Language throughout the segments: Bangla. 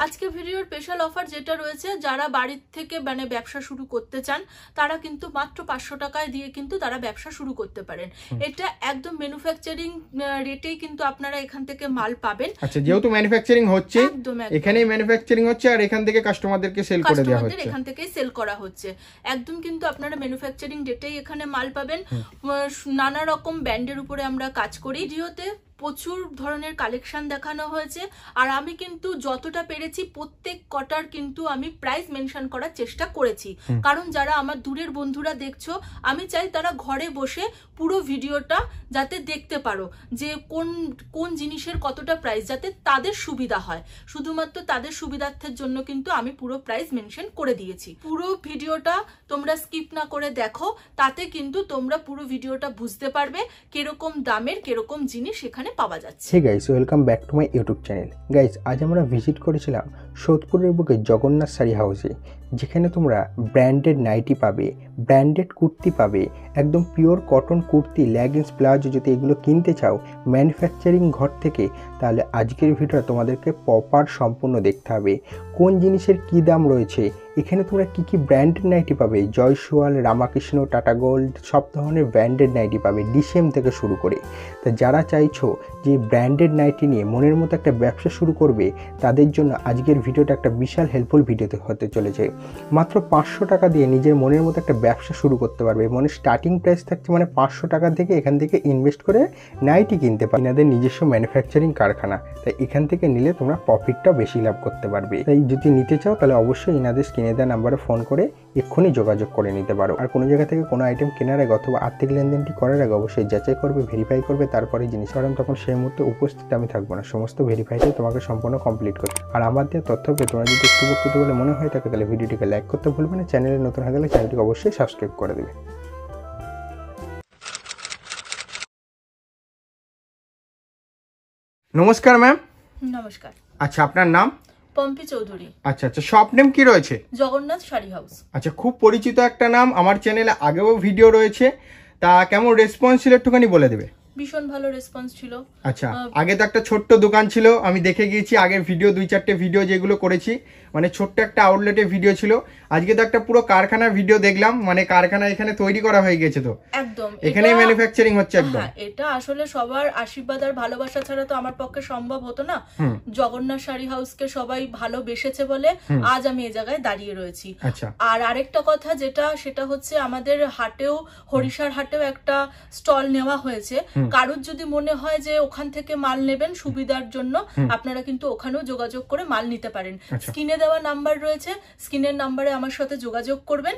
আজকে ভিডিওর স্পেশাল অফার যেটা রয়েছে, যারা বাড়ির থেকে মানে ব্যবসা শুরু করতে চান তারা কিন্তু মাত্র 500 টাকায় দিয়ে কিন্তু তারা ব্যবসা শুরু করতে পারেন। এটা একদম ম্যানুফ্যাকচারিং রেটেই কিন্তু আপনারা এখান থেকে মাল পাবেন। আচ্ছা, যেহেতু ম্যানুফ্যাকচারিং হচ্ছে, এখানেই ম্যানুফ্যাকচারিং হচ্ছে আর এখান থেকে কাস্টমারদেরকে সেল করে দেওয়া হচ্ছে, এখান থেকেই সেল করা হচ্ছে। একদম কিন্তু আপনারা ম্যানুফ্যাকচারিং রেটেই এখানে মাল পাবেন। নানা রকম ব্র্যান্ডের উপরে আমরা কাজ করি। ভিডিওতে প্রচুর ধরনের কালেকশন দেখানো হয়েছে, আর আমি কিন্তু যতটা পেরেছি প্রত্যেক কটার কিন্তু আমি প্রাইস মেনশন করার চেষ্টা করেছি, কারণ যারা আমার দূরের বন্ধুরা দেখছো, আমি চাই তারা ঘরে বসে পুরো ভিডিওটা যাতে দেখতে পারো যে কোন কোন জিনিসের কতটা প্রাইস, যাতে তাদের সুবিধা হয়। শুধুমাত্র তাদের সুবিধার্থের জন্য কিন্তু আমি পুরো প্রাইস মেনশন করে দিয়েছি। পুরো ভিডিওটা তোমরা স্কিপ না করে দেখো, তাতে কিন্তু তোমরা পুরো ভিডিওটা বুঝতে পারবে কিরকম দামের কিরকম জিনিস এখানে পাওয়া যাচ্ছে। Hey guys, welcome back to my YouTube channel. Guys, আজ আমরা ভিজিট করেছিলাম সোদপুরের বুকে জগন্নাথ শাড়ি হাউসে, যেখানে তোমরা ব্র্যান্ডেড নাইটি পাবে, ব্র্যান্ডেড কুর্তি পাবে, একদম pure cotton kurti, leggings, palazzo. যদি এগুলো কিনতে চাও ম্যানুফ্যাকচারিং ঘর থেকে, তাহলে আজকের ভিডিওটা তোমাদেরকে প্রপার সম্পূর্ণ দেখতে হবে। কোন জিনিসের কী দাম রয়েছে, এখানে তোমরা কী কী ব্র্যান্ডেড নাইটি পাবে, জয়সওয়াল, রামাকৃষ্ণ, টাটা গোল্ড, সব ধরনের ব্র্যান্ডেড নাইটি পাবে ডিসিএম থেকে শুরু করে। তা যারা চাইছো যে ব্র্যান্ডেড নাইটি নিয়ে মনের মতো একটা ব্যবসা শুরু করবে, তাদের জন্য আজকের ভিডিওটা একটা বিশাল হেল্পফুল ভিডিওতে হতে চলেছে। মাত্র 500 টাকা দিয়ে নিজের মনের মতো একটা ব্যবসা শুরু করতে পারবে। মানে স্টার্টিং প্রাইস থাকছে মানে 500 টাকা থেকে এখান থেকে ইনভেস্ট করে নাইটি কিনতে পারবে। এনাদের নিজস্ব ম্যানুফ্যাকচারিং কারখানা, তাই এখান থেকে নিলে তোমরা প্রফিটটা বেশি লাভ করতে পারবে। তাই যদি নিতে চাও তাহলে অবশ্যই এনাদের স্ক্রিনে দেওয়া নাম্বারে ফোন করে এক্ষুনি যোগাযোগ করে নিতে পারো। আর কোনো জায়গা থেকে কোনো আইটেম কেনার আগে অথবা আর্থিক লেনদেনটি করার আগে অবশ্যই যাচাই করবে, ভেরিফাই করবে, তারপরে জিনিস। কারণ তখন সেই মুহূর্তে উপস্থিত আমি থাকবো না, সমস্ত ভেরিফাইটাই তোমাকে সম্পূর্ণ কমপ্লিট করতে। আর আমার দেওয়া তথ্য পেয়ে তোমরা যদি একটু উপকৃত বলে মনে হয় থাকে, তাহলে ভিডিওটিকে লাইক করতে ভুলবে না। চ্যানেলে নতুন হয়ে গেলে চ্যানেলটিকে অবশ্যই সাবস্ক্রাইব করে দেবে। নমস্কার ম্যাম। নমস্কার। আচ্ছা, আপনার নাম? পম্পি চৌধুরী। আচ্ছা আচ্ছা, শপ নেম কি রয়েছে? জগন্নাথ শাড়ি হাউস। আচ্ছা, খুব পরিচিত একটা নাম, আমার চ্যানেলে আগেও ভিডিও রয়েছে। তা কেমন রেসপন্স ছিল একটুখানি বলে দেবে? ভীষণ ভালো রেসপন্স ছিল। আচ্ছা, আগে তো একটা ছোট্ট দোকান ছিল, আমি দেখে গিয়েছি আগের ভিডিও, 2-4টে ভিডিও যেগুলো করেছি, মানে ছোট্ট একটা আউটলেটের ভিডিও ছিল। আজকে তো একটা পুরো কারখানার ভিডিও দেখলাম, মানে কারখানা এখানে তৈরি করা হয়ে গেছে, তো একদম এখানেই ম্যানুফ্যাকচারিং হচ্ছে একদম। এটা আসলে সবার আশীর্বাদ আর ভালোবাসা ছাড়া তো আমার পক্ষে সম্ভব হতো না। জগন্নাথ শাড়ি হাউসকে সবাই ভালোবেসেছে বলে আজ আমি এই জায়গায় দাঁড়িয়ে রয়েছি। আর আরেকটা কথা যেটা, সেটা হচ্ছে আমাদের হাটেও, হরিশার হাটেও একটা স্টল নেওয়া হয়েছে। কারোর যদি মনে হয় যে ওখান থেকে মাল নেবেন সুবিধার জন্য, আপনারা কিন্তু ওখানেও যোগাযোগ করে মাল নিতে পারেন। স্ক্রিনে দেওয়া নাম্বার রয়েছে, স্ক্রিনের নাম্বারে আমার সাথে যোগাযোগ করবেন,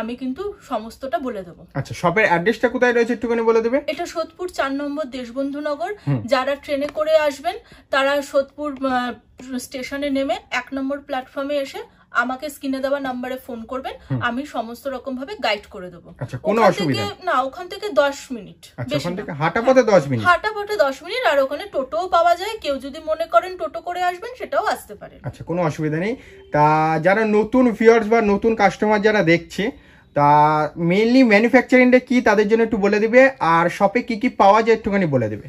আমি কিন্তু সমস্তটা বলে দেবো। আচ্ছা, শপের অ্যাড্রেসটা কোথায় রয়েছে একটুখানি বলে দেবে? এটা সোদপুর 4 নম্বর দেশবন্ধু নগর। যারা ট্রেনে করে আসবেন তারা সোদপুর স্টেশনে নেমে 1 নম্বর প্ল্যাটফর্মে এসে আমাকে স্ক্রিনে দেওয়া নাম্বারে ফোন করবেন, আমি সমস্ত রকম ভাবে গাইড করে দেবো। আচ্ছা, কোনো অসুবিধা না, ওখান থেকে 10 মিনিট। আচ্ছা, ওখান থেকে হাঁটা পথে 10 মিনিট? হাঁটা পথে 10 মিনিট। আর ওখানে টোটোও পাওয়া যায়, কেউ যদি মনে করেন টোটো করে আসবেন সেটাও আসতে পারেন। আচ্ছা, কোনো অসুবিধা নেই। তা যারা নতুন ভিউয়ার্স বা নতুন কাস্টমার যারা দেখছে, তা মেইনলি ম্যানুফ্যাকচারিংটা কি তাদের জন্য একটু বলে দিবে, আর শপে কি কি পাওয়া যায় একটুখানি বলে দেবে।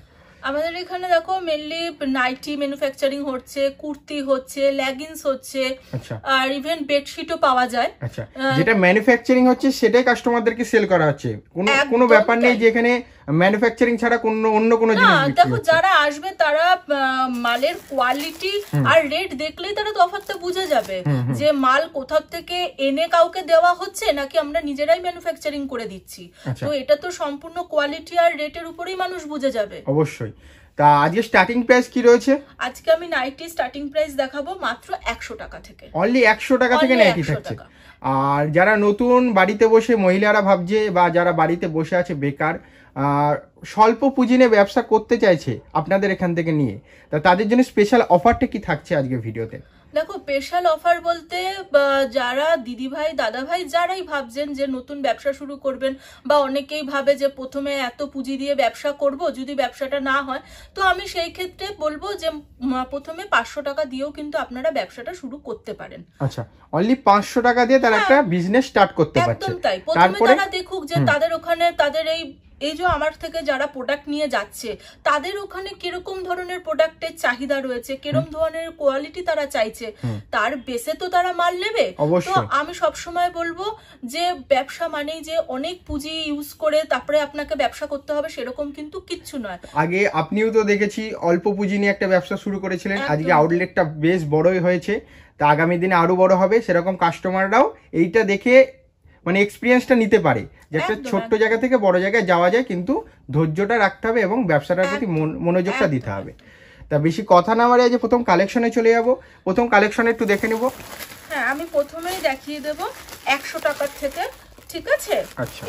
আমাদের এখানে দেখো মেনলি নাইটি ম্যানুফ্যাকচারিং হচ্ছে, কুর্তি হচ্ছে, লেগিংস হচ্ছে, আর ইভেন বেডশিটও পাওয়া যায়। আচ্ছা, যেটা ম্যানুফ্যাকচারিং হচ্ছে সেটাই কাস্টমারদেরকে সেল করা হচ্ছে, কোনো ব্যাপার নেই যে এখানে ম্যানুফ্যাকচারিং ছাড়া অন্য কোনো জিনিস বিক্রি হচ্ছে। দেখো, যারা আসবে তারা মালের কোয়ালিটি আর রেট দেখলেই তারা তফাৎটা বুঝে যাবে যে মাল কোথা থেকে এনে কাউকে দেওয়া হচ্ছে নাকি আমরা নিজেরাই ম্যানুফ্যাকচারিং করে দিচ্ছি। তো এটা তো সম্পূর্ণ কোয়ালিটি আর রেটের উপরেই মানুষ বুঝে যাবে। অবশ্যই। তা আজকে স্টার্টিং প্রাইস কি রয়েছে? আজকে আমি নাইটি স্টার্টিং প্রাইস দেখাবো মাত্র 100 টাকা থেকে। অনলি 100 টাকা থেকে নাইটি থাকছে। আর যারা নতুন বাড়িতে বসে মহিলারা ভাবছে, বা যারা বাড়িতে বসে আছে বেকার, স্বল্প পুঁজি নিয়ে ব্যবসা করতে চাইছে আপনাদের এখান থেকে নিয়ে, তা তাদের জন্য স্পেশাল অফারটা কি থাকছে আজকে ভিডিওতে? দেখো, স্পেশাল অফার বলতে যারা দিদিভাই দাদাভাই যারাই ভাবছেন যে নতুন ব্যবসা শুরু করবেন, বা অনেকেই ভাবে যে প্রথমে এত পুঁজি দিয়ে ব্যবসা করব, যদি ব্যবসাটা না হয়, তো আমি সেই ক্ষেত্রে বলবো যে প্রথমে 500 টাকা দিয়েও কিন্তু আপনারা ব্যবসাটা শুরু করতে পারেন। আচ্ছা, অনলি 500 টাকা দিয়ে তারা একটা বিজনেস স্টার্ট করতে পারছে। একদম তাই। প্রথমে তারা দেখুক যে তাদের ওখানে তাদের এই এই যে আমার থেকে যারা প্রোডাক্ট নিয়ে যাচ্ছে তাদের ওখানে কিরকম ধরনের প্রোডাক্টের চাহিদা রয়েছে, কিরকম ধরনের কোয়ালিটি তারা চাইছে, তার বেসে তো তারা মাল নেবে। তো আমি সবসময় বলবো যে ব্যবসা মানেই যে অনেক পুঁজি ইউজ করে তারপরে আপনাকে ব্যবসা করতে হবে সেরকম কিন্তু কিচ্ছু নয়। আগে আপনিও তো দেখেছি অল্প পুঁজি নিয়ে একটা ব্যবসা শুরু করেছিলেন, আজকে আউটলেটটা বেশ বড়ই হয়েছে, তা আগামী দিনে আরো বড় হবে। সেরকম কাস্টমাররাও এইটা দেখে মানে এক্সপিরিয়েন্সটা নিতে পারে যে একটা ছোট্ট জায়গা থেকে বড় জায়গায় যাওয়া যায়, কিন্তু ধৈর্যটা রাখতে হবে এবং ব্যবসাটার প্রতি মনোযোগটা দিতে হবে। তা বেশি কথা না বাড়িয়ে যে প্রথম কালেকশনে চলে যাব। প্রথম কালেকশনে একটু দেখে নেব। হ্যাঁ, আমি প্রথমেই দেখিয়ে দেব 100 টাকার থেকে, ঠিক আছে?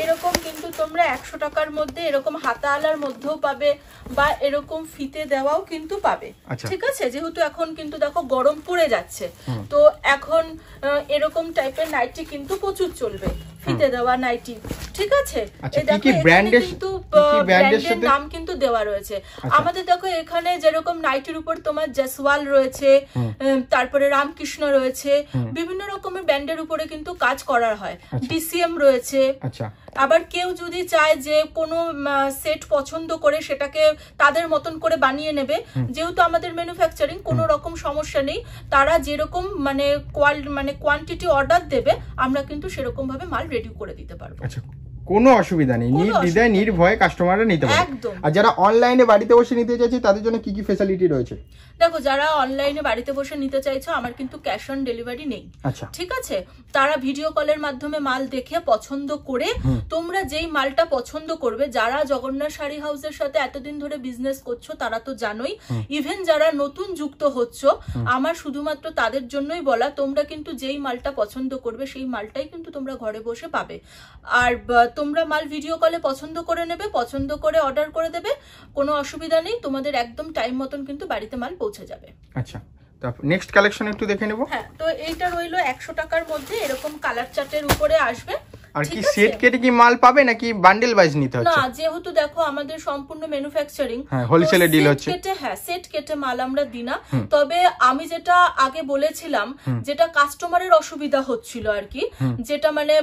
এরকম কিন্তু তোমরা 100 টাকার মধ্যে এরকম হাতাওয়ালার মধ্যেও পাবে বা এরকম ফিতে দেওয়াও কিন্তু পাবে, ঠিক আছে? যেহেতু এখন কিন্তু দেখো গরম পড়ে যাচ্ছে, তো এখন এরকম টাইপের নাইটি কিন্তু প্রচুর চলবে, ফিতে দেওয়া নাইটি, ঠিক আছে? কিন্তু ব্র্যান্ডের নাম কিন্তু দেওয়া রয়েছে। আমাদের দেখো এখানে যেরকম নাইটির উপর তোমার জয়সওয়াল রয়েছে, তারপরে রামকৃষ্ণ রয়েছে, বিভিন্ন রকমের ব্র্যান্ডের উপরে কিন্তু কাজ করা হয়, ডিসিএম রয়েছে। আবার কেউ যদি চায় যে কোনো সেট পছন্দ করে সেটাকে তাদের মতন করে বানিয়ে নেবে, যেহেতু আমাদের ম্যানুফ্যাকচারিং কোনো রকম সমস্যা নেই, তারা যেরকম মানে কোয়ান্টিটি অর্ডার দেবে আমরা কিন্তু সেরকম ভাবে মাল রেডি করে দিতে পারবো। কোনো অসুবিধা নেই, নির্দ্বিধায় নির্ভয়ে কাস্টমাররা নিতে পারে। আর যারা অনলাইনে বাড়িতে বসে নিতে চাইছে তাদের জন্য কি কি ফ্যাসিলিটি রয়েছে? দেখো, যারা অনলাইনে বাড়িতে বসে নিতে চাইছো আমার কিন্তু ক্যাশ অন ডেলিভারি নেই, ঠিক আছে? তারা ভিডিও কলের মাধ্যমে মাল দেখে পছন্দ করে তোমরা যেই মালটা পছন্দ করবে, যারা জগন্নাথ শাড়ি হাউসের সাথে এতদিন ধরে বিজনেস করছো তারা তো জানোই, ইভেন যারা নতুন যুক্ত হচ্ছ আমার শুধুমাত্র তাদের জন্যই বলা, তোমরা কিন্তু যেই মালটা পছন্দ করবে সেই মালটাই কিন্তু তোমরা ঘরে বসে পাবে। আর তোমরা মাল ভিডিও কলে পছন্দ করে নেবে, পছন্দ করে অর্ডার করে দেবে, কোনো অসুবিধা নেই, তোমাদের একদম টাইম মতন কিন্তু বাড়িতে মাল পৌঁছে যাবে। আচ্ছা, তারপর নেক্সট কালেকশন একটু দেখে নেব। হ্যাঁ, তো এইটা রইলো 100 টাকার মধ্যে, এরকম কালার চার্টের উপরে আসবে। আর কি সেট কেটে কি মাল পাবে নাকি বান্ডেল ওয়াইজ নিতে হচ্ছে? না, যেহেতু দেখো আমাদের সম্পূর্ণ ম্যানুফ্যাকচারিং, হোলসেলে ডিল হচ্ছে, সেট কেটে মাল আমরা দিই না। তবে আমি যেটা আগে বলেছিলাম, যেটা কাস্টমারের অসুবিধা হচ্ছিল আর কি, যেটা মানে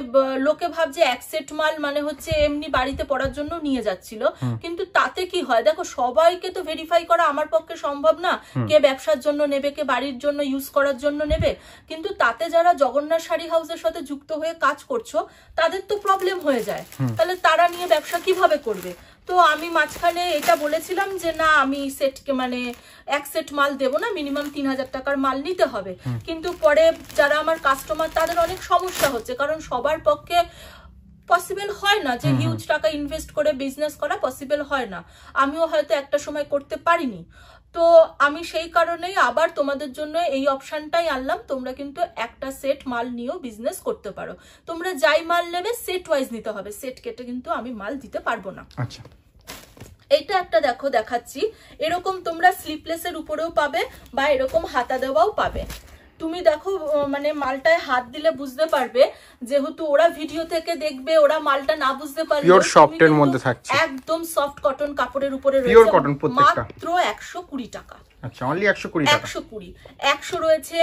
লোকে ভাবছে এক সেট মাল মানে হচ্ছে এমনি বাড়িতে পড়ার জন্য নিয়ে যাচ্ছিল, কিন্তু তাতে কি হয় দেখো, সবাইকে তো ভেরিফাই করা আমার পক্ষে সম্ভব না, কে ব্যবসার জন্য নেবে, কে বাড়ির জন্য ইউজ করার জন্য নেবে, কিন্তু তাতে যারা জগন্নাথ শাড়ি হাউসের সাথে যুক্ত হয়ে কাজ করছো তাদের তো প্রবলেম হয়ে যায়, তাহলে তারা নিয়ে ব্যবসা কিভাবে করবে? তো আমি মাঝখানে এটা বলেছিলাম যে না, আমি সেটকে মানে এক সেট মাল দেবো না, মিনিমাম 3000 টাকার মাল নিতে হবে। কিন্তু পরে যারা আমার কাস্টমার তাদের অনেক সমস্যা হচ্ছে, কারণ সবার পক্ষে পসিবল হয় না যে হিউজ টাকা ইনভেস্ট করে বিজনেস করা, পসিবল হয় না, আমিও হয়তো একটা সময় করতে পারিনি। তো আমি সেই কারণেই আবার তোমাদের জন্য এই অপশনটাই আনলাম, তোমরা কিন্তু একটা সেট মাল নিয়েও বিজনেস করতে পারো। তোমরা যাই মাল নেবে সেট ওয়াইজ নিতে হবে, সেট কেটে কিন্তু আমি মাল দিতে পারবো না। আচ্ছা, এইটা একটা দেখো দেখাচ্ছি, এরকম তোমরা স্লিপলেসের উপরেও পাবে বা এরকম হাতা দেওয়াও পাবে। তুমি দেখো মানে মালটায় হাত দিলে বুঝতে পারবে, যেহেতু ওরা ভিডিও থেকে দেখবে, ওরা মালটা না বুঝতে পারলে পিওর সফটের মধ্যে থাকছে, একদম সফট কটন কাপড়ের উপরে রয়েছে, পিওর কটন, প্রত্যেকটা মাত্র 120 টাকা। আচ্ছা, অনলি 120 টাকা। 100 রয়েছে,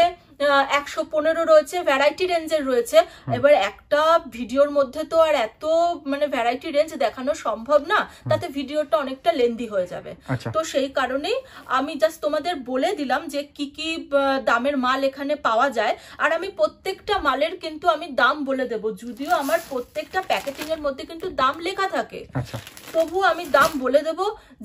115 রয়েছে, ভ্যারাইটি রেঞ্জের রয়েছে। এবার একটা ভিডিওর মধ্যে তো আর এত মানে ভ্যারাইটি রেঞ্জ দেখানো সম্ভব না, তাতে ভিডিওটা অনেকটা লেন্দি হয়ে যাবে। তো সেই কারণেই আমি জাস্ট তোমাদের বলে দিলাম যে কি কি দামের মাল এখানে পাওয়া যায়, আর আমি প্রত্যেকটা মালের কিন্তু আমি দাম বলে দেব, যদিও আমার প্রত্যেকটা প্যাকেটিং এর মধ্যে কিন্তু দাম লেখা থাকে, তবু আমি দাম বলে দেব।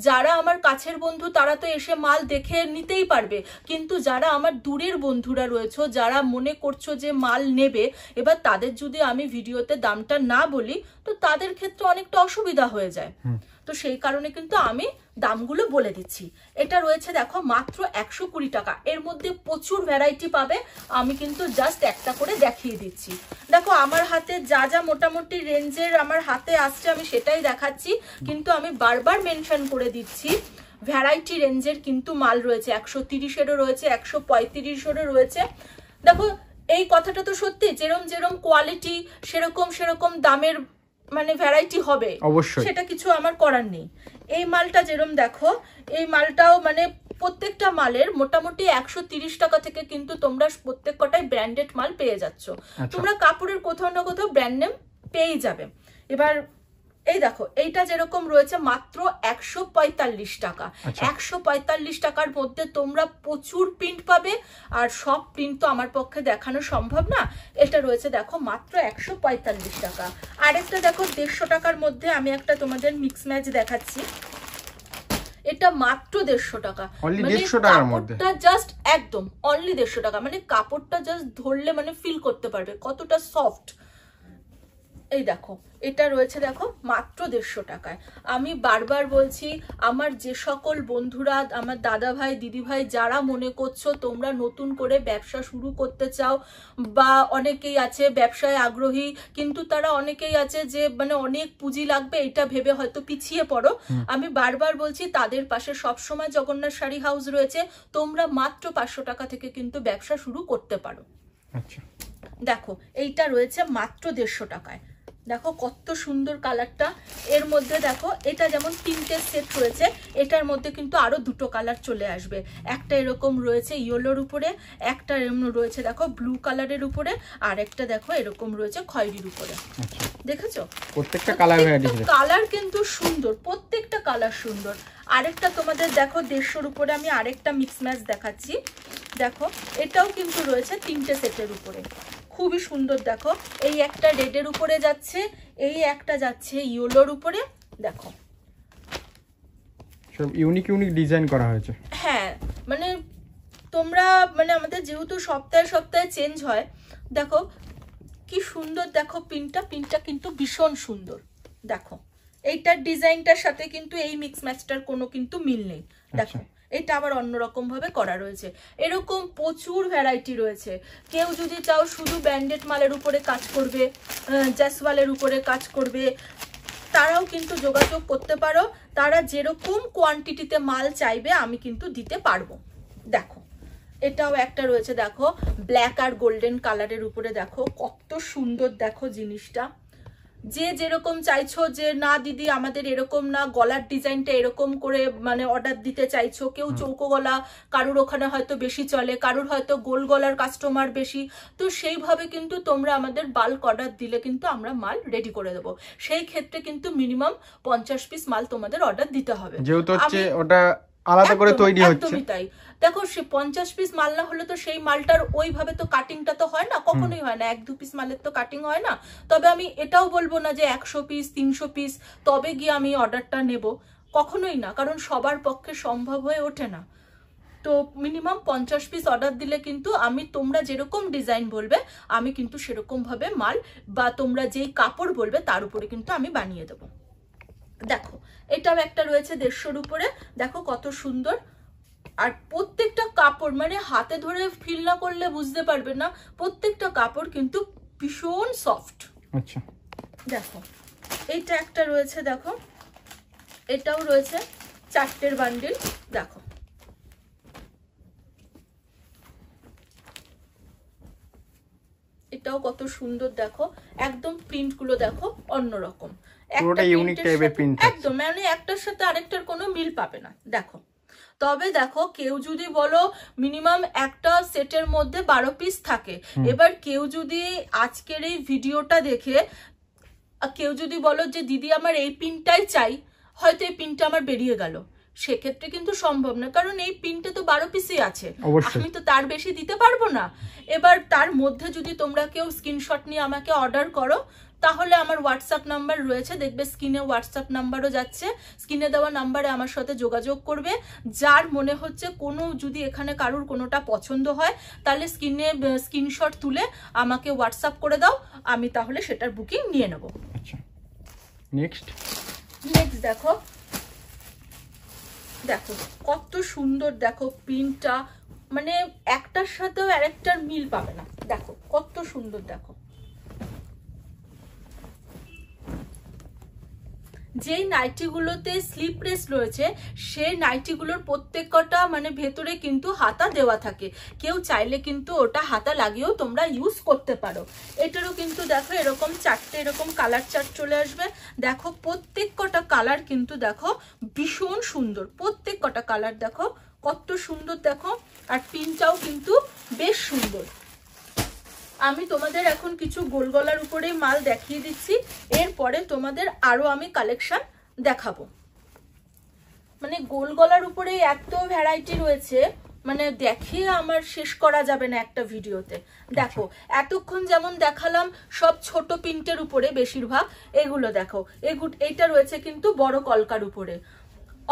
যারা আমার কাছের বন্ধু তারা তো এসে মাল দেখে নিতেই পারবে, কিন্তু যারা আমার দূরের বন্ধুরা রয়েছে, যারা মনে করছো যে মাল নেবে, এবার তাদের যদি আমি ভিডিওতে দামটা না বলি তো তাদের ক্ষেত্রে অনেকটা অসুবিধা হয়ে যায়। তো সেই কারণে কিন্তু আমি দামগুলো বলে দিচ্ছি। এটা রয়েছে দেখো মাত্র 120 টাকা, এর মধ্যে প্রচুর ভ্যারাইটি পাবে, আমি কিন্তু জাস্ট একটা করে দেখিয়ে দিচ্ছি। দেখো আমার হাতে যা যা মোটামুটি রেঞ্জের আমার হাতে আসছে আমি সেটাই দেখাচ্ছি, কিন্তু আমি বারবার মেনশন করে দিচ্ছি ভ্যারাইটি রেঞ্জের কিন্তু মাল রয়েছে, 130-এরও রয়েছে, 135-এরও রয়েছে। দেখো এই কথাটা তো সত্যি, যেরকম যেরকম কোয়ালিটি সেরকম দামের মানে ভ্যারাইটি হবে, অবশ্যই, সেটা কিছু আমার করার নেই। এই মালটা যেরকম দেখো, এই মালটাও মানে প্রত্যেকটা মালের মোটামুটি 130 টাকা থেকে কিন্তু তোমরা প্রত্যেক কটাই ব্র্যান্ডেড মাল পেয়ে যাচ্ছ। তোমরা কাপড়ের কোথাও না কোথাও ব্র্যান্ড নেম পেয়ে যাবে। এবার এই দেখো এইটা যেরকম রয়েছে মাত্র 145 টাকা। 145 টাকার মধ্যে তোমরা প্রচুর প্রিন্ট পাবে, আর সব প্রিন্ট তো আমার পক্ষে দেখানো সম্ভব না। এটা রয়েছে দেখো মাত্র 145 টাকা। আরেকটা দেখো 150 টাকার মধ্যে আমি একটা তোমাদের মিক্স ম্যাচ দেখাচ্ছি, এটা মাত্র 150 টাকা। মানে কাপড়টা জাস্ট একদম অনলি 150 টাকা, মানে কাপড়টা জাস্ট ধরলে মানে ফিল করতে পারবে কতটা সফট। এই দেখো এটা রয়েছে দেখো মাত্র 150 টাকায়। আমি বারবার বলছি, আমার যে সকল বন্ধুরা, আমার দাদা ভাই দিদি ভাই যারা মনে করছো তোমরা নতুন করে ব্যবসা শুরু করতে চাও, বা অনেকেই আছে ব্যবসায় আগ্রহী কিন্তু তারা অনেকেই আছে যে মানে অনেক পুঁজি লাগবে এটা ভেবে হয়তো পিছিয়ে পড়ো, আমি বারবার বলছি তাদের পাশে সবসময় জগন্নাথ শাড়ি হাউস রয়েছে। তোমরা মাত্র 500 টাকা থেকে কিন্তু ব্যবসা শুরু করতে পারো। আচ্ছা দেখো এইটা রয়েছে মাত্র 150 টাকায়। দেখো কত সুন্দর কালারটা। এর মধ্যে দেখো এটা যেমন 3টে সেট রয়েছে, এটার মধ্যে কিন্তু আরো 2টো কালার চলে আসবে। একটা এরকম রয়েছে ইয়েলোর উপরে, একটা এরকম রয়েছে দেখো ব্লু কালারের উপরে, আর একটা দেখো এরকম রয়েছে খয়েরির উপরে। দেখেছো প্রত্যেকটা কালার ভ্যারাইটি, কালার কিন্তু সুন্দর, প্রত্যেকটা কালার সুন্দর। আরেকটা তোমাদের দেখো 150-র উপরে আমি আরেকটা মিক্স ম্যাচ দেখাচ্ছি। দেখো এটাও কিন্তু রয়েছে 3টে সেটের উপরে, খুবই সুন্দর। দেখো এই একটা রেডের উপরে যাচ্ছে, এই একটা যাচ্ছে ইয়েলোর উপরে। দেখো সব ইউনিক ইউনিক ডিজাইন করা হয়েছে। হ্যাঁ মানে তোমরা মানে আমাদের যেহেতু সপ্তাহে সপ্তাহে চেঞ্জ হয়, দেখো কি সুন্দর। দেখো প্রিন্টটা কিন্তু ভীষণ সুন্দর। দেখো এইটার ডিজাইনটার সাথে কিন্তু এই মিক্স ম্যাচটার কোনো কিন্তু মিল নেই। দেখো এটা আবার অন্যরকম ভাবে করা রয়েছে। এরকম প্রচুর ভ্যারাইটি রয়েছে। কেউ যদি চাও শুধু ব্র্যান্ডেড মালের উপরে কাজ করবে, জ্যাসওয়ালের উপরে কাজ করবে, তারাও কিন্তু যোগাযোগ করতে পারো। তারা যেরকম কোয়ান্টিটিতে মাল চাইবে আমি কিন্তু দিতে পারবো। দেখো এটাও একটা রয়েছে দেখো ব্ল্যাক আর গোল্ডেন কালারের উপরে। দেখো কত সুন্দর দেখো জিনিসটা। যে যেরকম চাইছো যে না দিদি আমাদের এরকম না, গলার ডিজাইনটা এরকম করে মানে অর্ডার দিতে চাইছো, কেউ চৌকো গলা, কারুর ওখানে হয়তো বেশি চলে, কারুর হয়তো গোল গলার কাস্টমার বেশি, তো সেইভাবে কিন্তু তোমরা আমাদের বাল্ক অর্ডার দিলে কিন্তু আমরা মাল রেডি করে দেবো। সেই ক্ষেত্রে কিন্তু মিনিমাম 50 পিস মাল তোমাদের অর্ডার দিতে হবে, যেহেতু হচ্ছে ওটা আলাদা করে তৈরি হচ্ছে। একদমই তাই। দেখো সে 50 পিস মাল না হলে তো সেই মালটার ওইভাবে তো কাটিংটা তো হয় না, কখনোই হয় না। 1-2 পিস মালের তো কাটিং হয় না। তবে আমি এটাও বলবো না যে 100 পিস 300 পিস তবে গিয়ে আমি অর্ডারটা নেব, কখনোই না, কারণ সবার পক্ষে সম্ভব হয়ে ওঠে না। তো মিনিমাম 50 পিস অর্ডার দিলে কিন্তু আমি তোমরা যেরকম ডিজাইন বলবে আমি কিন্তু সেরকম ভাবে মাল বা তোমরা যেই কাপড় বলবে তার উপরে কিন্তু আমি বানিয়ে দেবো। দেখো এটাও একটা রয়েছে 150-র উপরে। দেখো কত সুন্দর। আর প্রত্যেকটা কাপড় মানে হাতে ধরে ফিল না করলে বুঝতে পারবে না, প্রত্যেকটা কাপড় কিন্তু ভীষণ সফট। আচ্ছা দেখো এইটা একটা রয়েছে, দেখো এটাও রয়েছে 4টের বান্ডিল। দেখো এটাও কত সুন্দর। দেখো একদম প্রিন্ট গুলো দেখো অন্যরকম, পুরোটা ইউনিক টাইপের প্রিন্ট, একদম মানে একটার সাথে আরেকটার কোনো মিল পাবে না। দেখো তবে দেখো কেউ যদি বলো মিনিমাম একটা সেটের মধ্যে 12 পিস থাকে, এবার কেউ যদি আজকের এই ভিডিওটা দেখে কেউ যদি বলো যে দিদি আমার এই পিনটাই চাই, হয়তো এই পিনটা আমার বেরিয়ে গেল, সেক্ষেত্রে কিন্তু সম্ভব না, কারণ এই পিনটা তো 12 পিসই আছে, আমি তো তার বেশি দিতে পারবো না। এবার তার মধ্যে যদি তোমরা কেউ স্ক্রিনশট নিয়ে আমাকে অর্ডার করো, তাহলে আমার হোয়াটসঅ্যাপ নাম্বার রয়েছে, দেখবে স্ক্রিনে হোয়াটসঅ্যাপ নাম্বারও যাচ্ছে, স্ক্রিনে দেওয়া নাম্বারে আমার সাথে যোগাযোগ করবে। যার মনে হচ্ছে কোনো যদি এখানে কারুর কোনোটা পছন্দ হয় তাহলে স্ক্রিনশট তুলে আমাকে হোয়াটসঅ্যাপ করে দাও, আমি তাহলে সেটার বুকিং নিয়ে নেব। আচ্ছা নেক্সট দেখো দেখো কত সুন্দর। দেখো প্রিন্টটা মানে একটার সাথেও আরেকটার মিল পাবে না। দেখো কত সুন্দর। দেখো যেই নাইটিগুলোতে স্লিপলেস রয়েছে সেই নাইটিগুলোর প্রত্যেকটা মানে ভেতরে কিন্তু হাতা দেওয়া থাকে, কেউ চাইলে কিন্তু ওটা হাতা লাগিয়েও তোমরা ইউজ করতে পারো। এটারও কিন্তু দেখো এরকম 4টে এরকম কালার চার্ট চলে আসবে। দেখো প্রত্যেকটা কালার কিন্তু দেখো ভীষণ সুন্দর, প্রত্যেকটা কালার দেখো কত সুন্দর। দেখো আর পিনটাও কিন্তু বেশ সুন্দর। আমি তোমাদের এখন কিছু গোল গলার উপরে মাল দেখিয়ে দিচ্ছি, এরপরে তোমাদের আরো আমি কালেকশন দেখাবো। মানে গোল গলার উপরে এত ভ্যারাইটি রয়েছে, মানে দেখিয়ে আমার শেষ করা যাবে না একটা ভিডিওতে। দেখো এতক্ষণ যেমন দেখালাম সব ছোট প্রিন্টের উপরে বেশিরভাগ, এগুলো দেখো এইটা রয়েছে কিন্তু বড় কলকার উপরে।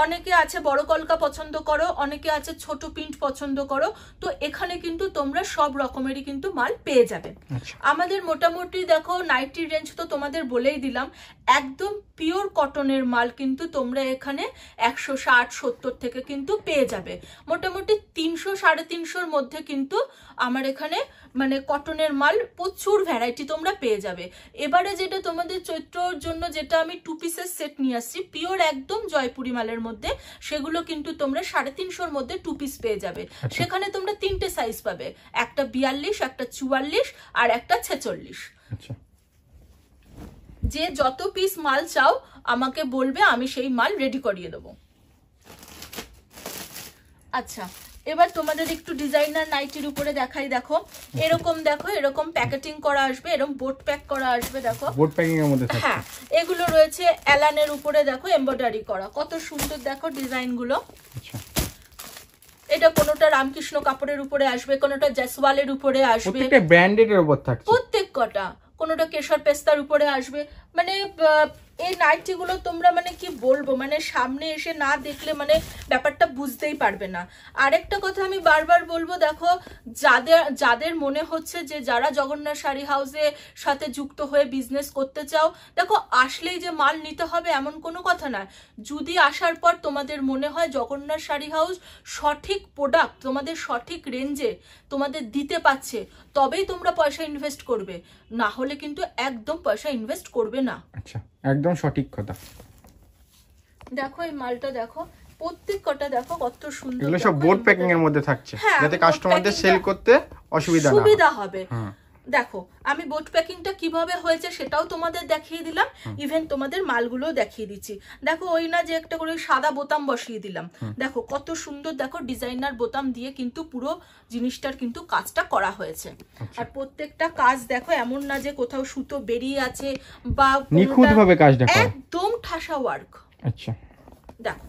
অনেকে আছে বড় কলকা পছন্দ করো, অনেকে আছে ছোট প্রিন্ট পছন্দ করো, তো এখানে কিন্তু তোমরা সব রকমেরই কিন্তু মাল পেয়ে যাবে। আমাদের মোটামুটি দেখো নাইটির রেঞ্জ তো তোমাদের বলেই দিলাম, একদম পিওর কটনের মাল কিন্তু তোমরা এখানে 160-70 থেকে কিন্তু পেয়ে যাবে। মোটামুটি 300-350 মধ্যে কিন্তু আমার এখানে মানে কটনের মাল প্রচুর ভ্যারাইটি তোমরা পেয়ে যাবে। এবারে যেটা তোমাদের চৈত্রর জন্য যেটা আমি 2 পিসের সেট নিয়ে আসছি পিওর একদম জয়পুরি মালের মধ্যে, সেগুলো কিন্তু তোমরা 350 মধ্যে 2 পিস পেয়ে যাবে। সেখানে তোমরা 3টে সাইজ পাবে, একটা 42, একটা 44 আর একটা 46। যে যত পিস মাল চাও আমাকে বলবে, আমি সেই মাল রেডি করিয়ে দেবো। আচ্ছা, এবার তোমাদের একটু ডিজাইনার নাইটির উপরে দেখাই। দেখো এরকম, দেখো এরকম প্যাকেটিং করা আসবে, এরকম বোট প্যাক করা আসবে। দেখো বোট প্যাকিং এর মধ্যে থাকছে। হ্যাঁ, এগুলো রয়েছে এলানের উপরে, দেখো এমব্রয়ডারি করা, কত সুন্দর দেখো ডিজাইন গুলো। আচ্ছা, এটা কোনোটা রামকৃষ্ণ কাপড়ের উপরে আসবে, কোনোটা জয়সওয়ালের উপরে আসবে, প্রত্যেকটা ব্র্যান্ডেড এর উপর থাকছে প্রত্যেক কটা, কোনোটা কেশর পেস্তার উপরে আসবে। মানে এই নাইটি গুলো তোমরা মানে কি বলবো, মানে সামনে এসে না দেখলে মানে ব্যাপারটা বুঝতেই পারবে না। আরেকটা কথা আমি বারবার বলবো, দেখো যাদের মনে হচ্ছে যে যারা জগন্নাথ শাড়ি হাউসের সাথে যুক্ত হয়ে বিজনেস করতে চাও, দেখো আসলেই যে মাল নিতে হবে এমন কোনো কথা না। যদি আসার পর তোমাদের মনে হয় জগন্নাথ শাড়ি হাউস সঠিক প্রোডাক্ট তোমাদের সঠিক রেঞ্জে তোমাদের দিতে পারছে, তবেই তোমরা পয়সা ইনভেস্ট করবে, না হলে কিন্তু একদম পয়সা ইনভেস্ট করবে না। আচ্ছা, একদম সঠিক কথা। দেখো এই মালটা দেখো, প্রত্যেক কটা দেখো কত সুন্দর। এগুলো সব বোর্ড প্যাকিং এর মধ্যে থাকছে, যাতে কাস্টমারদের সেল করতে সুবিধা হবে। দেখো আমি বোট প্যাকিংটা কিভাবে হয়েছে সেটাও তোমাদের দেখিয়ে দিলাম, ইভেন তোমাদের মালগুলো দেখিয়ে দিচ্ছি। দেখো ওই না যে একটা করে সাদা বোতাম বসিয়ে দিলাম, দেখো কত সুন্দর, দেখো ডিজাইনার বোতাম দিয়ে কিন্তু পুরো জিনিসটার কিন্তু কাজটা করা হয়েছে। আর প্রত্যেকটা কাজ দেখো এমন না যে কোথাও সুতো বেরিয়ে আছে বা নিখুঁত ভাবে কাজটা করা, একদম ঠাসা ওয়ার্ক। আচ্ছা, দেখো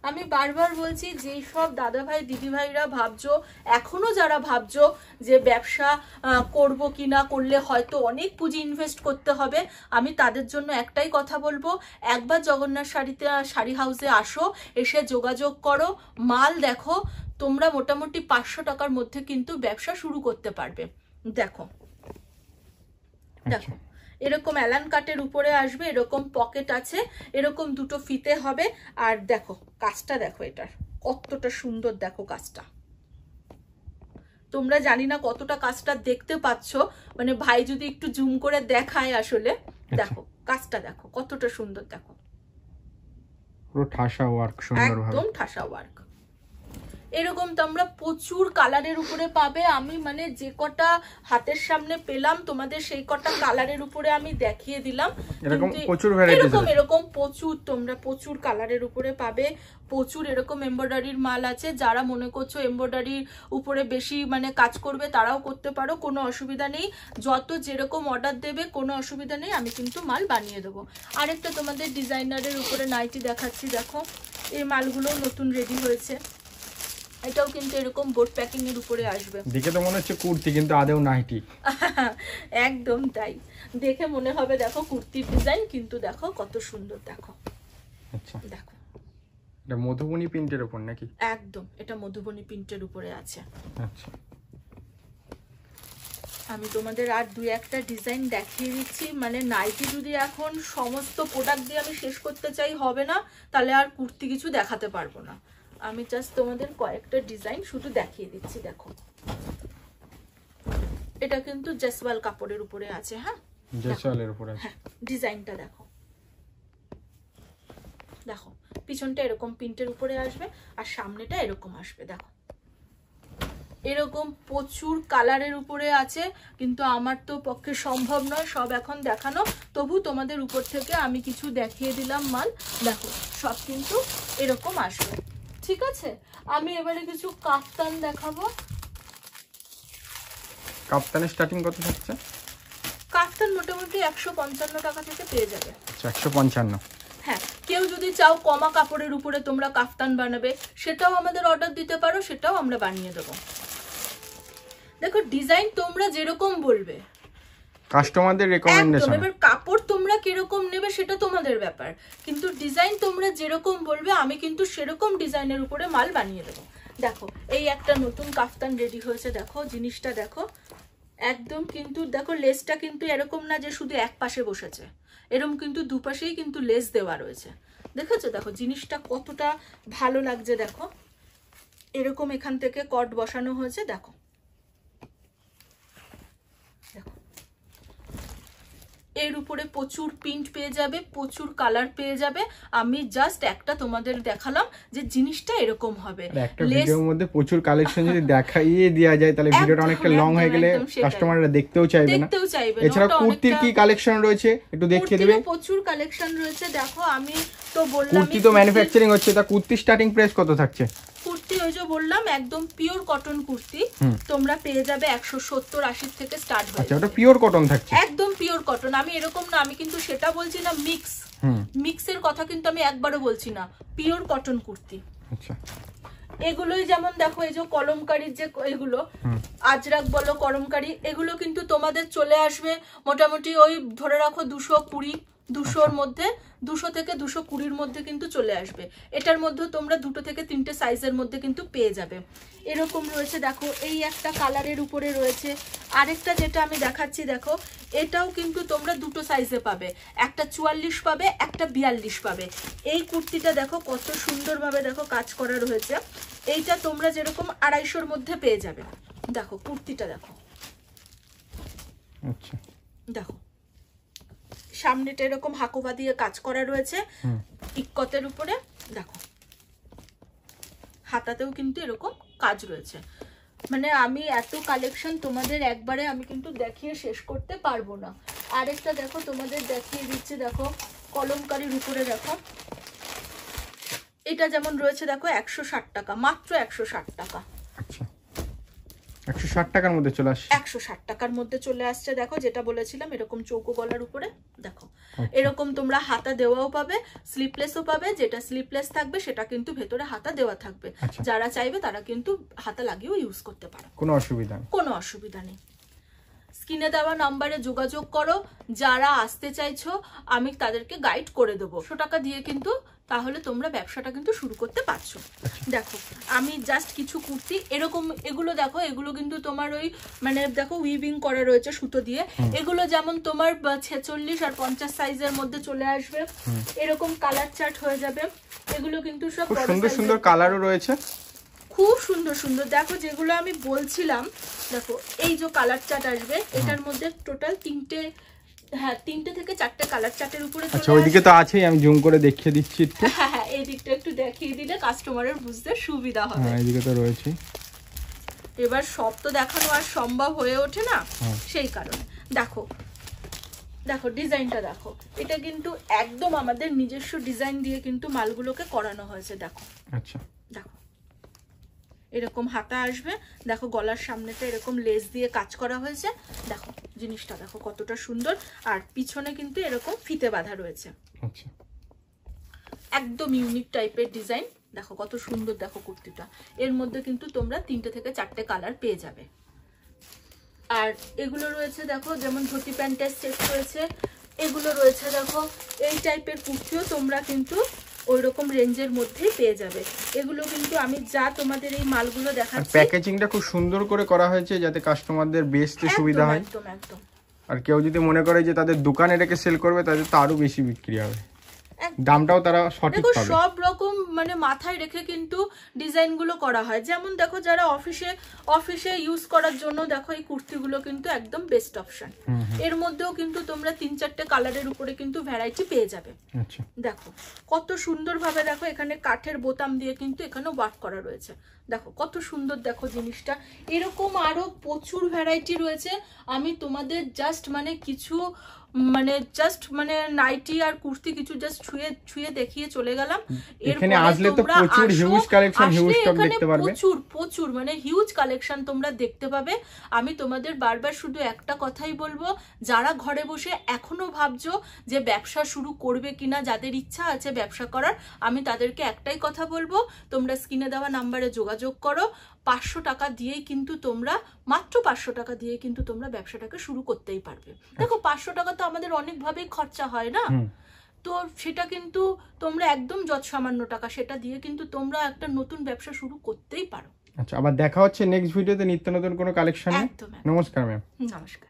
আমি বারবার বলছি, যেই সব দাদা ভাই দিদি ভাইরা ভাবছো, এখনো যারা ভাবছো যে ব্যবসা করব কিনা, করলে হয়তো অনেক পুঁজি ইনভেস্ট করতে হবে, আমি তাদের জন্য একটাই কথা বলবো, একবার জগন্নাথ শাড়ি হাউসে আসো, এসে যোগাযোগ করো, মাল দেখো, তোমরা মোটামুটি 500 টাকার মধ্যে কিন্তু ব্যবসা শুরু করতে পারবে। দেখো দেখো এরকম অ্যালান কাটের উপরে আসবে, এরকম পকেট আছে, এরকম দুটো ফিতে হবে, আর দেখো কাজটা দেখো এটার কতটা সুন্দর, দেখো কাজটা তোমরা জানি না কতটা কাজটা দেখতে পাচ্ছ, মানে ভাই যদি একটু জুম করে দেখায় আসলে, দেখো কাজটা দেখো কতটা সুন্দর, দেখো পুরো ঠাসা ওয়ার্ক, সুন্দরভাবে একদম ঠাসা ওয়ার্ক। এরকম তোমরা প্রচুর কালারের উপরে পাবে। আমি মানে যে কটা হাতের সামনে পেলাম তোমাদের সেই কটা কালারের উপরে আমি দেখিয়ে দিলাম। এরকম প্রচুর ভ্যারাইটিস, এরকম প্রচুর তোমরা প্রচুর কালারের উপরে পাবে, প্রচুর এরকম এমব্রয়ডারির মাল আছে। যারা মনে করছো এমব্রয়ডারির উপরে বেশি মানে কাজ করবে তারাও করতে পারো, কোনো অসুবিধা নেই। যত যেরকম অর্ডার দেবে কোনো অসুবিধা নেই, আমি কিন্তু মাল বানিয়ে দেবো। আরেকটা তোমাদের ডিজাইনারের উপরে নাইটি দেখাচ্ছি, দেখো এই মালগুলো নতুন রেডি হয়েছে, এটাও কিন্তু এরকম বোট প্যাকিং এর উপরে আসবে। দেখে তো মনে হচ্ছে কুর্তি, কিন্তু আদেও নাইটি। একদম তাই, দেখে মনে হবে দেখো কুর্তির ডিজাইন, কিন্তু দেখো কত সুন্দর, দেখো। আচ্ছা, দেখো এটা মধুবনী প্রিন্টের উপর নাকি? একদম, এটা মধুবনী প্রিন্টের উপরে আছে। আচ্ছা, আমি তোমাদের আর দুই একটা ডিজাইন দেখিয়ে দিচ্ছি। মানে নাইটি যদি এখন সমস্ত প্রোডাক্ট দিয়ে আমি শেষ করতে চাই হবে না, তাহলে আর কুর্তি কিছু দেখাতে পারবো না। আমি জাস্ট তোমাদের কয়েকটা ডিজাইন শুধু দেখিয়ে দিচ্ছি। দেখো এটা কিন্তু জয়সওয়াল কাপড়ের উপরে আছে। হ্যাঁ, জয়সওয়ালের উপরে আছে। হ্যাঁ, ডিজাইনটা দেখো, দেখো পিছনটা এরকম প্রিন্টের উপরে আসবে আর সামনেটা এরকম আসবে। দেখো এরকম প্রচুর কালারের উপরে আছে, কিন্তু আমার তো পক্ষে সম্ভব নয় সব এখন দেখানো, তবু তোমাদের উপর থেকে আমি কিছু দেখিয়ে দিলাম মাল। দেখো সব কিন্তু এরকম আসবে, ঠিক আছে। আমি এবারে কিছু কাফতান দেখাবো। কাপ্তানের স্টার্টিং কত থাকছে? কাফতান মোটামুটি 155 টাকা থেকে পেয়ে যাবে। আচ্ছা 155। হ্যাঁ, কেউ যদি চাও কমা কাপড়ের উপরে তোমরা কাফতান বানাবে সেটাও আমাদের অর্ডার দিতে পারো, সেটাও আমরা বানিয়ে দেবো। দেখো ডিজাইন তোমরা যেরকম বলবে, কাস্টমারদের রেকমেন্ডেশন, এবার কাপড় তোমরা কিরকম নেবে সেটা তোমাদের ব্যাপার, কিন্তু ডিজাইন তোমরা যেরকম বলবে আমি কিন্তু সেরকম ডিজাইনের উপরে মাল বানিয়ে দেবো। দেখো এই একটা নতুন কাফতান রেডি হয়েছে, দেখো জিনিসটা দেখো একদম, কিন্তু দেখো লেসটা কিন্তু এরকম না যে শুধু এক পাশে বসেছে, এরকম কিন্তু দুপাশেই কিন্তু লেস দেওয়া রয়েছে। দেখেছো? দেখো জিনিসটা কতটা ভালো লাগছে, দেখো এরকম এখান থেকে কট বসানো হয়েছে, দেখো দেখো এর উপরে প্রচুর প্রিন্ট পেয়ে যাবে, প্রচুর কালার পেয়ে যাবে। আমি জাস্ট একটা তোমাদের দেখালাম যে জিনিসটা এরকম হবে। একটা ভিডিওর মধ্যে প্রচুর কালেকশন যদি দেখাইয়ে দেওয়া যায় তাহলে ভিডিওটা অনেকটা লং হয়ে গেলে কাস্টমাররা দেখতেও চাইবে না। এছাড়া কুর্তির কি কালেকশন রয়েছে একটু দেখিয়ে দেবে? প্রচুর কালেকশন রয়েছে, দেখো আমি তো বললাম কুর্তি তো ম্যানুফ্যাকচারিং হচ্ছে, তা কুর্তি স্টার্টিং প্রাইস কত থাকছে? কুর্তি ওই যে বললাম একদম পিওর কটন কুর্তি তোমরা পেয়ে যাবে 170-80 থেকে স্টার্ট হয়। আচ্ছা ওটা পিওর কটন থাকছে? একদম পিওর কটন। আমি এরকম না, আমি কিন্তু সেটা বলছি না মিক্সের কথা কিন্তু আমি একবারও বলছি না, পিওর কটন কুর্তি। আচ্ছা এগুলোই যেমন দেখো এই যে কলমকারীর যে এগুলো আজরাক বলো কলমকারী, এগুলো কিন্তু তোমাদের চলে আসবে মোটামুটি ওই ধরে রাখো 200-200-200-র মধ্যে, 200 থেকে 220-র মধ্যে কিন্তু চলে আসবে। এটার মধ্যে তোমরা 2 থেকে 3টে সাইজের মধ্যে কিন্তু পেয়ে যাবে। এরকম রয়েছে দেখো, এই একটা কালারের উপরে রয়েছে, আরেকটা যেটা আমি দেখাচ্ছি দেখো এটাও কিন্তু তোমরা 2টো সাইজে পাবে, একটা 44 পাবে, একটা 42 পাবে। এই কুর্তিটা দেখো কত সুন্দরভাবে দেখো কাজ করা রয়েছে, এইটা তোমরা যেরকম 250-র মধ্যে পেয়ে যাবে। দেখো কুর্তিটা দেখো, আচ্ছা দেখো সামনেটা এরকম হাকোবা দিয়ে কাজ করা রয়েছে ইক্কতের উপরে, দেখো হাতাতেও কিন্তু এরকম কাজ রয়েছে। মানে আমি এত কালেকশন তোমাদের একবারে আমি কিন্তু দেখিয়ে শেষ করতে পারবো না। আরেকটা দেখো তোমাদের দেখিয়ে দিচ্ছি, দেখো কলমকারীর উপরে দেখো এটা যেমন রয়েছে দেখো 160 টাকা, মাত্র 160 টাকা। আচ্ছা 160 টাকার মধ্যে চলে আসছে, 160 টাকার মধ্যে চলে আসছে। দেখো যেটা বলেছিলাম এরকম চৌকো গলার উপরে, দেখো এরকম তোমরা হাতা দেওয়াও পাবে, স্লিপলেসও পাবে। যেটা স্লিপলেস থাকবে সেটা কিন্তু ভেতরে হাতা দেওয়া থাকবে, যারা চাইবে তারা কিন্তু হাতা লাগিয়েও ইউজ করতে পারে, কোনো অসুবিধা নেই। স্ক্রিনে দেওয়া নাম্বারে যোগাযোগ করো, যারা আসতে চাইছো আমি তাদেরকে গাইড করে দেবো 100 টাকা দিয়ে, কিন্তু তাহলে তোমরা ব্যবসাটা কিন্তু শুরু করতে পারছো। দেখো আমি জাস্ট কিছু কুর্তি এরকম, এগুলো দেখো এগুলো কিন্তু তোমার ওই মানে দেখো উইভিং করা রয়েছে সুতো দিয়ে, এগুলো যেমন তোমার 46 আর 50 সাইজের মধ্যে চলে আসবে, এরকম কালার চার্ট হয়ে যাবে। এগুলো কিন্তু সব সুন্দর সুন্দর কালারও রয়েছে, খুব সুন্দর সুন্দর। দেখো যেগুলো আমি বলছিলাম, দেখো এই যে কালার চার্ট আসবে, এটার মধ্যে টোটাল 3টে, হ্যাঁ 3টে থেকে 4টে কালার চার্টের উপরে। আচ্ছা ওইদিকে তো আছেই, আমি জুম করে দেখিয়ে দিচ্ছি একটু। হ্যাঁ এই দিকটা একটু দেখিয়ে দিলে কাস্টমারের বুঝতে সুবিধা হবে। হ্যাঁ এইদিকে তো রয়েছে। এবার সব তো দেখানো আর সম্ভব হয়ে ওঠে না, সেই কারণে দেখো দেখো ডিজাইনটা দেখো, এটা কিন্তু একদম আমাদের নিজস্ব ডিজাইন দিয়ে কিন্তু মালগুলোকে করানো হয়েছে। দেখো আচ্ছা দেখো এরকম হাতা আসবে, দেখো গলার সামনেটা এরকম লেস দিয়ে কাজ করা হয়েছে, দেখো জিনিসটা দেখো কতটা সুন্দর। আর পিছনে কিন্তু এরকম ফিতে বাঁধা রয়েছে, আচ্ছা একদম ইউনিক টাইপের ডিজাইন। দেখো কত সুন্দর, দেখো কুর্তিটা এর মধ্যে কিন্তু তোমরা 3টে থেকে 4টে কালার পেয়ে যাবে। আর এগুলো রয়েছে দেখো যেমন ধুতি প্যান্টের সেট রয়েছে, এগুলো রয়েছে দেখো এই টাইপের কুর্তিও তোমরা কিন্তু ওইরকম রেঞ্জের মধ্যেই পেয়ে যাবে। এগুলো কিন্তু আমি যা তোমাদের এই মালগুলো দেখাচ্ছি, প্যাকেজিংটা খুব সুন্দর করে করা হয়েছে যাতে কাস্টমারদের বেচতে সুবিধা হয়। একদম একদম। আর কেউ যদি মনে করে যে তাদের দোকানে এটাকে সেল করবে তাদের তো আরো বেশি বিক্রি হবে, দামটাও তারা সঠিক পাবে। সব রকম মানে মাথায় রেখে কিন্তু ডিজাইন গুলো করা হয়। যেমন দেখো যারা অফিসে ইউজ করার জন্য দেখো এই কুর্তিগুলো কিন্তু একদম বেস্ট অপশন। এর মধ্যেও কিন্তু তোমরা 3-4টে কালারের উপরে কিন্তু ভ্যারাইটি পেয়ে যাবে। আচ্ছা দেখো কত সুন্দর ভাবে দেখো এখানে কাঠের বোতাম দিয়ে কিন্তু এখানে ওয়ার্ক করা রয়েছে, দেখো কত সুন্দর দেখো জিনিসটা। এরকম আরো প্রচুর ভ্যারাইটি রয়েছে, আমি তোমাদের জাস্ট মানে কিছু মানে জাস্ট মানে নাইটি আর কুর্তি কিছু জাস্ট ছুঁয়ে দেখিয়ে চলে গেলাম। এখানে আসলে তো প্রচুর হিউজ কালেকশন, হিউজ স্টক দেখতে পারবে, প্রচুর মানে হিউজ কালেকশন তোমরা দেখতে পাবে। আমি তোমাদের বারবার শুধু একটা কথাই বলবো, যারা ঘরে বসে এখনো ভাবছো যে ব্যবসা শুরু করবে কিনা, যাদের ইচ্ছা আছে ব্যবসা করার, আমি তাদেরকে একটাই কথা বলবো, তোমরা স্ক্রিনে দেওয়া নাম্বারে যোগাযোগ করো। 500 টাকা দিয়েই কিন্তু তোমরা, মাত্র 500 টাকা দিয়ে কিন্তু তোমরা ব্যবসাটাকে শুরু করতেই পারবে। দেখো 500 টাকা তো আমাদের অনেকভাবেই খরচা হয় না, তো সেটা কিন্তু তোমরা একদম যৎ সামান্য টাকা, সেটা দিয়ে কিন্তু তোমরা একটা নতুন ব্যবসা শুরু করতেই পারো। আচ্ছা, আবার দেখা হচ্ছে নেক্সট ভিডিওতে নিত্য নতুন কোনো কালেকশন। একদম। নমস্কার ম্যাম। নমস্কার।